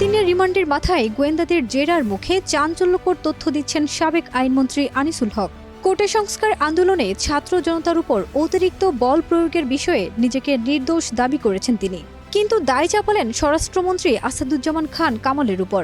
দিনের রিমান্ডের মাথায় গোয়েন্দাদের জেরার মুখে চাঞ্চল্যকর তথ্য দিচ্ছেন সাবেক আইনমন্ত্রী আনিসুল হক। কোটা সংস্কার আন্দোলনে ছাত্র জনতার উপর অতিরিক্ত বল প্রয়োগের বিষয়ে নিজেকে নির্দোষ দাবি করেছেন তিনি, কিন্তু দায় চাপালেন স্বরাষ্ট্রমন্ত্রী আসাদুজ্জামান খান কামালের উপর।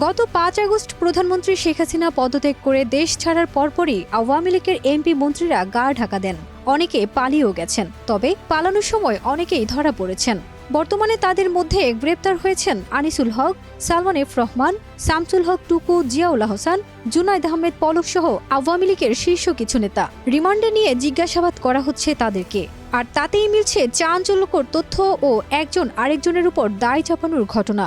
গত ৫ আগস্ট প্রধানমন্ত্রী শেখ হাসিনা পদত্যাগ করে দেশ ছাড়ার পরপরই আওয়ামী লীগের এমপি মন্ত্রীরা গা ঢাকা দেন। অনেকে পালিয়েও গেছেন, তবে পালানোর সময় অনেকেই ধরা পড়েছেন। বর্তমানে তাদের মধ্যে গ্রেপ্তার হয়েছেন আনিসুল হক, সালমান এফ রহমান, শামসুল হক টুকু, জিয়াউল আহসান, জুনাইদ আহমেদ পলক সহ আওয়ামী লীগের শীর্ষ কিছু নেতা। রিমান্ডে নিয়ে জিজ্ঞাসাবাদ করা হচ্ছে তাদেরকে, আর তাতেই মিলছে চাঞ্চল্যকর তথ্য ও একজন আরেকজনের উপর দায় চাপানোর ঘটনা।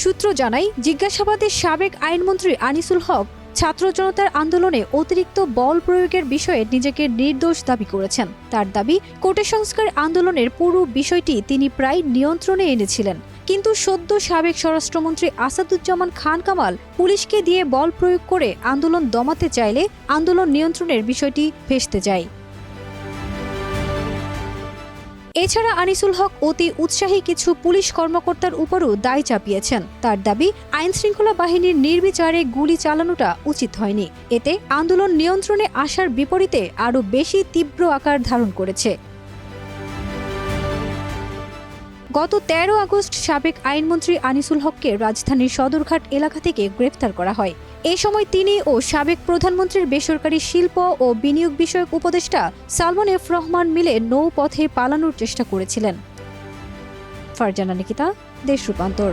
সূত্র জানায়, জিজ্ঞাসাবাদে সাবেক আইনমন্ত্রী আনিসুল হক ছাত্র জনতার আন্দোলনে অতিরিক্ত বল প্রয়োগের বিষয়ে নিজেকে নির্দোষ দাবি করেছেন। তার দাবি, কোটা সংস্কার আন্দোলনের পুরো বিষয়টি তিনি প্রায় নিয়ন্ত্রণে এনেছিলেন, কিন্তু সদ্য সাবেক স্বরাষ্ট্রমন্ত্রী আসাদুজ্জামান খান কামাল পুলিশকে দিয়ে বল প্রয়োগ করে আন্দোলন দমাতে চাইলে আন্দোলন নিয়ন্ত্রণের বিষয়টি ভেস্তে যায়। এছাড়া আনিসুল হক অতি উৎসাহী কিছু পুলিশ কর্মকর্তার উপরও দায় চাপিয়েছেন। তার দাবি, আইনশৃঙ্খলা বাহিনীর নির্বিচারে গুলি চালানোটা উচিত হয়নি। এতে আন্দোলন নিয়ন্ত্রণে আসার বিপরীতে আরও বেশি তীব্র আকার ধারণ করেছে। গত ১৩ আগস্ট সাবেক আইনমন্ত্রী আনিসুল হককে রাজধানীর সদরঘাট এলাকা থেকে গ্রেফতার করা হয়। এ সময় তিনি ও সাবেক প্রধানমন্ত্রীর বেসরকারি শিল্প ও বিনিয়োগ বিষয়ক উপদেষ্টা সালমান এফ রহমান মিলে নৌপথে পালানোর চেষ্টা করেছিলেন। ফারজানা নিকিতা, দেশ রূপান্তর।